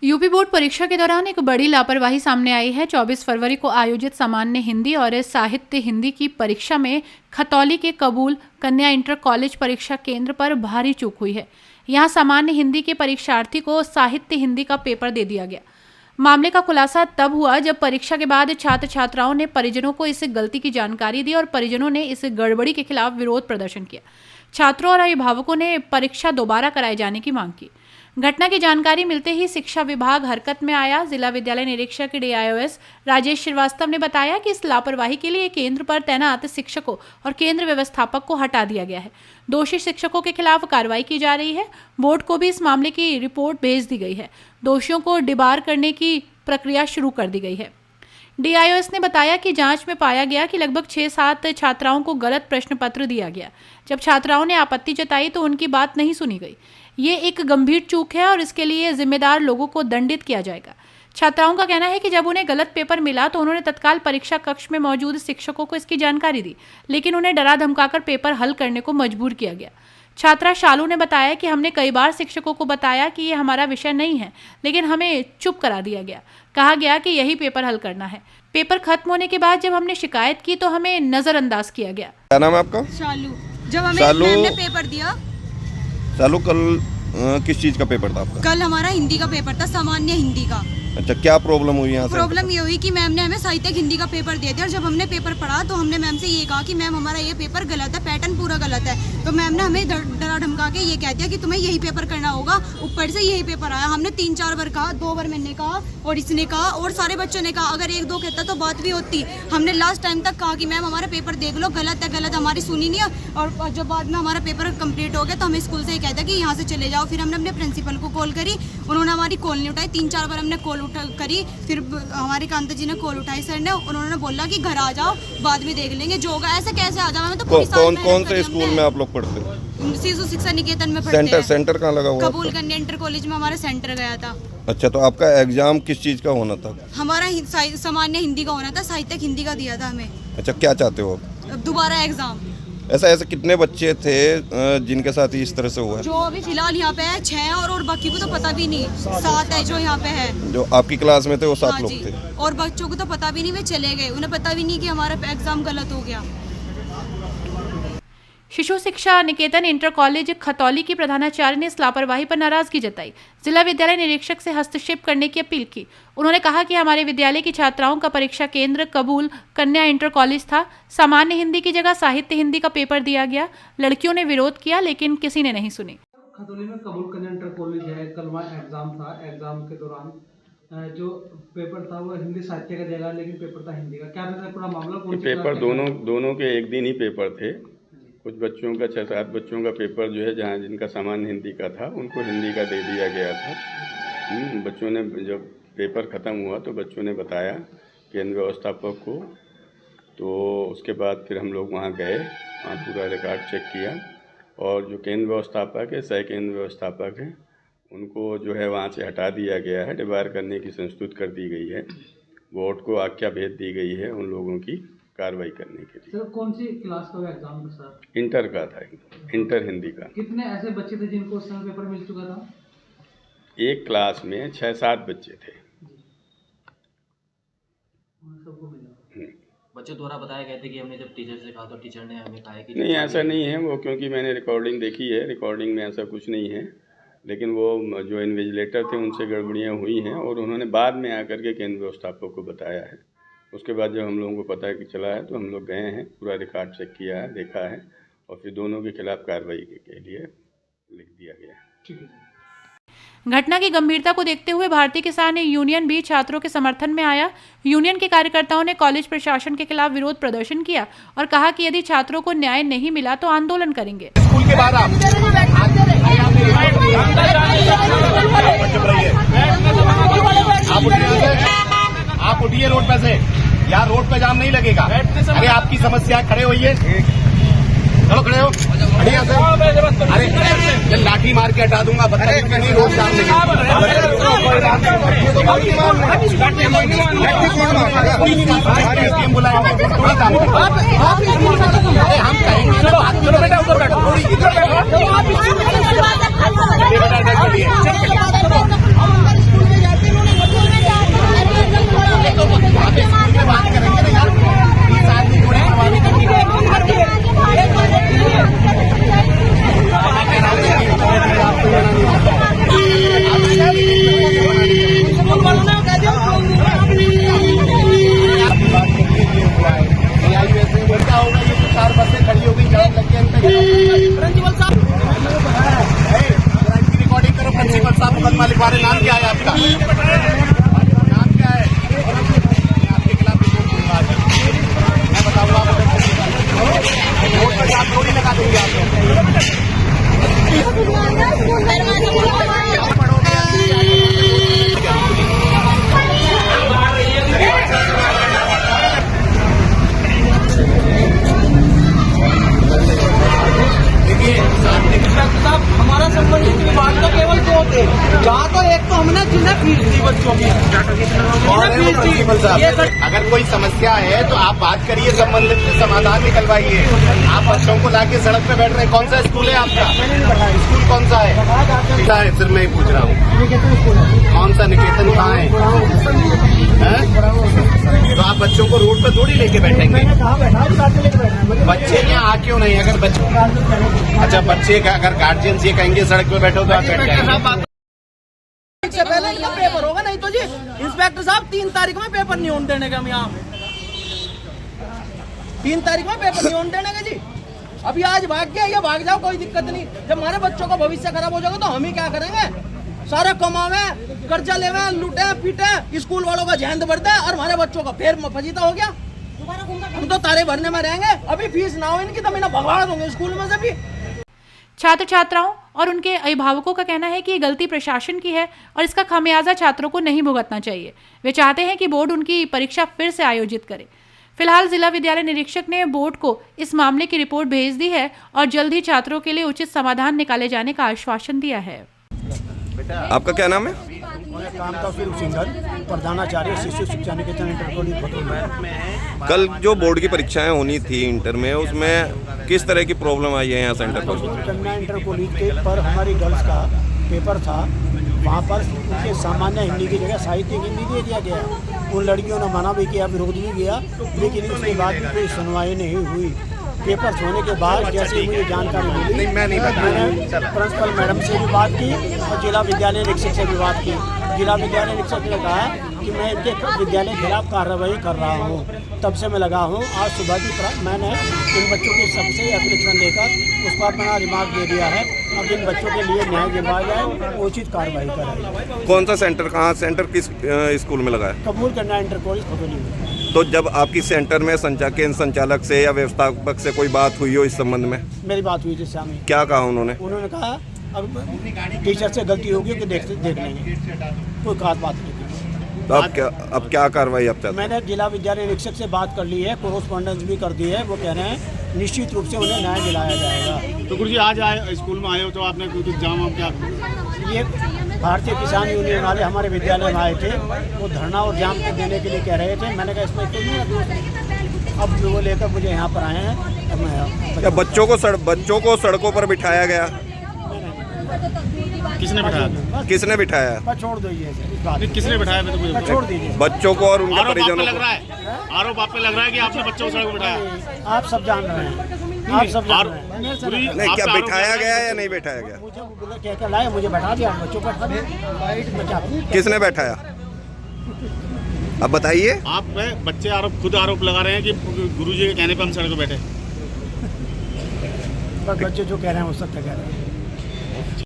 UP board परीक्षा के दौरान एक बड़ी लापरवाही सामने आई है। 24 फरवरी को आयोजित सामान्य हिंदी और साहित्य हिंदी की परीक्षा में खतौली के कबूल कन्या इंटर कॉलेज परीक्षा केंद्र पर भारी चूक हुई है। यहां सामान्य हिंदी के परीक्षार्थी को साहित्य हिंदी का पेपर दे दिया गया। मामले का खुलासा तब हुआ जब परीक्षा के बाद छात्र छात्राओं ने परिजनों को इस गलती की जानकारी दी और परिजनों ने इस गड़बड़ी के खिलाफ विरोध प्रदर्शन किया। छात्रों और अभिभावकों ने परीक्षा दोबारा कराए जाने की मांग की। घटना की जानकारी मिलते ही शिक्षा विभाग हरकत में आया। जिला विद्यालय निरीक्षक DIOS राजेश श्रीवास्तव ने बताया कि इस लापरवाही के लिए केंद्र पर तैनात शिक्षकों और केंद्र व्यवस्थापक को हटा दिया गया है। दोषी शिक्षकों के खिलाफ कार्रवाई की जा रही है। बोर्ड को भी इस मामले की रिपोर्ट भेज दी गई है। दोषियों को डिबार करने की प्रक्रिया शुरू कर दी गई है। DIOS ने बताया कि जांच में पाया गया कि लगभग 6-7 छात्राओं को गलत प्रश्न पत्र दिया गया। जब छात्राओं ने आपत्ति जताई तो उनकी बात नहीं सुनी गई। ये एक गंभीर चूक है और इसके लिए जिम्मेदार लोगों को दंडित किया जाएगा। छात्राओं का कहना है कि जब उन्हें गलत पेपर मिला तो उन्होंने तत्काल परीक्षा कक्ष में मौजूद शिक्षकों को इसकी जानकारी दी, लेकिन उन्हें डरा धमकाकर पेपर हल करने को मजबूर किया गया। छात्रा शालू ने बताया कि हमने कई बार शिक्षकों को बताया कि ये हमारा विषय नहीं है, लेकिन हमें चुप करा दिया गया। कहा गया कि यही पेपर हल करना है। पेपर खत्म होने के बाद जब हमने शिकायत की तो हमें नजरअंदाज किया गया। क्या नाम है आपका? शालू। जब हमें मैम ने पेपर दिया। शालू, कल किस चीज का पेपर था आपका? कल हमारा हिंदी का पेपर था, सामान्य हिंदी का। अच्छा, क्या प्रॉब्लम हुई यहाँ से? प्रॉब्लम ये हुई कि मैम ने हमें साहित्यिक हिंदी का पेपर दे दिया और जब हमने पेपर पढ़ा तो हमने मैम से ये कहा कि मैम हमारा ये पेपर गलत है, पैटर्न पूरा गलत है। तो मैम ने हमें डरा धमका के ये कह दिया कि तुम्हें यही पेपर करना होगा। ऊपर से यही पेपर आया। हमने 3-4 बार कहा, 2 बार मैंने कहा और इसने कहा और सारे बच्चों ने कहा। अगर 1-2 कहता तो बात भी होती। हमने लास्ट टाइम तक कहा कि मैम हमारा पेपर देख लो, गलत है गलत, हमारी सुनी नहीं है। और जब बाद में हमारा पेपर कंप्लीट हो गया तो हमें स्कूल से ये कहता कि यहाँ से चले जाओ। फिर हमने अपने प्रिंसिपल को कॉल करी, उन्होंने हमारी कॉल नहीं उठाई। 3-4 बार हमने कॉल करी, फिर हमारे कांता जी ने कॉल उठाई सर ने। उन्होंने बोला कि घर आ जाओ, बाद में देख लेंगे जो होगा। ऐसे कैसे आ जाओ? मैं तो कौन से स्कूल में आप लोग पढ़ते हो? शिशु शिक्षा निकेतन में पढ़ते हैं। सेंटर कहाँ लगा हुआ? कबूल कन्या इंटर कॉलेज में हमारा सेंटर गया था। अच्छा, तो आपका एग्जाम किस चीज का होना था? हमारा सामान्य हिंदी का होना था, साहित्यिक हिंदी का दिया था हमें। अच्छा, क्या चाहते हो अब दोबारा एग्जाम। ऐसे कितने बच्चे थे जिनके साथ इस तरह से हुआ? जो अभी फिलहाल यहाँ पे है 6 और बाकी को तो पता भी नहीं। 7 है जो यहाँ पे है। जो आपकी क्लास में थे वो 7 लोग थे और बच्चों को तो पता भी नहीं, वे चले गए। उन्हें पता भी नहीं कि हमारा एग्जाम गलत हो गया। शिशु शिक्षा निकेतन इंटर कॉलेज खतौली की प्रधानाचार्य ने इस लापरवाही पर नाराजगी जताई। जिला विद्यालय निरीक्षक से हस्तक्षेप करने की अपील की। उन्होंने कहा कि हमारे विद्यालय की छात्राओं का परीक्षा केंद्र कबूल कन्या इंटर कॉलेज था। सामान्य हिंदी की जगह साहित्य हिंदी का पेपर दिया गया। लड़कियों ने विरोध किया, लेकिन किसी ने नहीं सुनी। खतौली में कबूल कन्या इंटर कॉलेज है। कल वहाँ एग्जाम था। एग्जाम के दौरान जो पेपर था वो हिंदी साहित्य का देगा, लेकिन पेपर था हिंदी का। क्या था पूरा मामला? पेपर दोनों के एक दिन ही पेपर थे। कुछ बच्चों का 6-7 बच्चों का पेपर जो है, जहाँ जिनका सामान्य हिंदी का था, उनको हिंदी का दे दिया गया था। बच्चों ने जब पेपर ख़त्म हुआ तो बच्चों ने बताया केंद्र व्यवस्थापक को। तो उसके बाद फिर हम लोग वहाँ गए, वहाँ पूरा रिकॉर्ड चेक किया और जो केंद्र व्यवस्थापक है, सह केंद्र व्यवस्थापक है, उनको जो है वहाँ से हटा दिया गया है। डिबार करने की संस्तुति कर दी गई है। बोर्ड को आज्ञा भेज दी गई है उन लोगों की कार्रवाई करने के लिए। सर, कौन सी क्लास का एग्जाम था सर? इंटर का था, इंटर हिंदी का। कितने ऐसे बच्चे थे जिनको उस समय पेपर मिल चुका था? एक क्लास में 6-7 बच्चे थे। सबको मिला। बच्चों द्वारा बताया गया था कि हमने जब टीचर से कहा तो टीचर ने हमें कहा कि नहीं, ऐसा नहीं है वो, क्योंकि मैंने रिकॉर्डिंग देखी है। रिकॉर्डिंग में ऐसा कुछ नहीं है, लेकिन वो जो इन्विजिलेटर थे उनसे गड़बड़ियाँ हुई हैं और उन्होंने बाद में आकर के केंद्र व्यवस्थापक को बताया है। उसके बाद जब हम लोगों को पता है कि चला है तो हम लोग गए हैं, पूरा रिकॉर्ड चेक किया है, देखा है और फिर दोनों के खिलाफ कार्रवाई के लिए लिख दिया गया है। ठीक है। घटना की गंभीरता को देखते हुए भारतीय किसान यूनियन भी छात्रों के समर्थन में आया। यूनियन के कार्यकर्ताओं ने कॉलेज प्रशासन के खिलाफ विरोध प्रदर्शन किया और कहा कि यदि छात्रों को न्याय नहीं मिला तो आंदोलन करेंगे। स्कूल के बाद आप उठिए रोड पे से, यार रोड पे जाम नहीं लगेगा। अरे आपकी समस्या, खड़े होइए, चलो खड़े हो। अरे लाठी मार के हटा दूंगा, बदतमीज नहीं, रोड जाम लगेगा। हम कहेंगे चलो बेटा उधर बैठो। आपका नाम क्या है? मैं आपके खिलाफ रिपोर्ट दूंगा आज। मैं बताऊंगा आप रोड पर आप थोड़ी लगा देंगे आप। साहब हमारा संबंधित विभाग का केवल 2 थे, जहाँ तो एक तो हमने जिन्हें फीस दी बच्चों की, अगर कोई समस्या है तो आप बात करिए, संबंधित समाधान निकलवाइए। आप बच्चों को लाके सड़क पे बैठ रहे हैं। कौन सा स्कूल है आपका? स्कूल कौन सा है? सिर्फ मैं ही पूछ रहा हूँ, कौन सा निकेतन कहाँ है? तो आप बच्चों को रोड पे थोड़ी लेके बैठेंगे। बच्चे यहाँ आ क्यों नहीं? अगर बच्चे, अच्छा बच्चे का अगर गार्जियन ये कहेंगे सड़क पे बैठो तो आप बैठ जाएंगे। से पहले इनका पेपर होगा, नहीं तो जी इंस्पेक्टर साहब 3 तारीख में पेपर नहीं होने देने का। हम यहाँ 3 तारीख में पेपर नहीं होने देने का जी। अभी आज भाग गया या भाग जाओ, कोई दिक्कत नहीं। जब हमारे बच्चों का भविष्य खराब हो जाएगा तो हम ही क्या करेंगे? सारा कमावे, कर्जा लेवे, लूटे पीटे, स्कूल वालों का जहन बढ़ता और हमारे बच्चों का फिर फजीता हो गया। हम तो तारे भरने में रहेंगे। अभी फीस ना हो इनकी तो मैं भगवा दूंगे स्कूल में से भी। छात्र छात्राओं और उनके अभिभावकों का कहना है कि ये गलती प्रशासन की है और इसका खामियाजा छात्रों को नहीं भुगतना चाहिए। वे चाहते हैं कि बोर्ड उनकी परीक्षा फिर से आयोजित करे। फिलहाल जिला विद्यालय निरीक्षक ने बोर्ड को इस मामले की रिपोर्ट भेज दी है और जल्द ही छात्रों के लिए उचित समाधान निकाले जाने का आश्वासन दिया है। आपका क्या नाम है? कामता फिर सिंघल, प्रधानाचार्य शिशु शिक्षा निकेतन इंटर कॉलेज भदोही। कल जो बोर्ड की परीक्षाएं होनी थी इंटर में, उसमें किस तरह की प्रॉब्लम आई है यहाँ सेंटर पर? कन्या इंटर कॉलेज के पर हमारी गर्ल्स का पेपर था, वहाँ पर उनके सामान्य हिंदी की जगह साहित्य हिंदी दे दिया गया। उन लड़कियों ने मना भी किया, विरोध भी किया, लेकिन उसके बाद भी कोई सुनवाई नहीं हुई। पेपर होने के बाद जैसे मुझे जानकारी मिली, मैंने प्रिंसिपल मैडम से भी बात की और जिला विद्यालय निरीक्षक से भी बात की। जिला विद्यालय निरीक्षक ने कहा कि मैं इनके विद्यालय के खिलाफ कार्रवाई कर रहा हूँ। तब से मैं लगा हूँ। आज सुबह भी मैंने इन बच्चों के सबसे एप्लीकेशन लेकर उसको अपना रिमार्क दे दिया है। अब इन बच्चों के लिए न्याय दिलवाया जाए, उचित कार्रवाई करें। कौन सा सेंटर, कहाँ सेंटर, किस स्कूल में लगा है? कबूल कन्या इंटर कॉलेज भदोही में। तो जब आपकी सेंटर में संचालक से या व्यवस्थापक से कोई बात हुई हो इस संबंध में? मेरी बात हुई थी शामी। क्या कहा उन्होंने? उन्होंने कहा अब टीचर से गलती होगी कि देख लेंगे, कोई खास बात नहीं। तो अब क्या कार्रवाई आप चाहते हैं? मैंने जिला विद्यालय निरीक्षक से बात कर ली है, कोरोस्पॉन्डेंस भी कर दी है। वो कह रहे हैं निश्चित रूप से उन्हें न्याय दिलाया जाएगा। तो गुरुजी आज आए स्कूल में आए हो तो आपने कुछ जाम आप क्या? ये भारतीय किसान यूनियन वाले हमारे विद्यालय में आए थे, वो धरना और जाम देने के लिए कह रहे थे। मैंने कहा इसमें कोई नहीं, अब वो लेकर मुझे यहाँ पर आए हैं। अब मैं क्या बच्चों को सड़कों पर बिठाया गया? किसने बिठाया? किसने बिठाया? छोड़ दो ये किसने बिठाया? तो मुझे छोड़ दीजिए। बच्चों को और उनके परिजनों को लग रहा है, आरोप आप पे लग रहा है कि आपने बच्चों को सड़क बिठाया। आप सब जान रहे हैं, आप सब जान रहे हैं। नहीं, क्या बिठाया गया या नहीं बिठाया गया? मुझे क्या क्या लाए, मुझे बैठा दिया, बच्चों को बैठा दिया। किसने बैठाया? अब बताइए। आप बच्चे खुद आरोप लगा रहे हैं कि गुरुजी के कहने पर हम सड़क पे बैठे। बच्चे जो कह रहे हैं वो सत्य कह रहे हैं।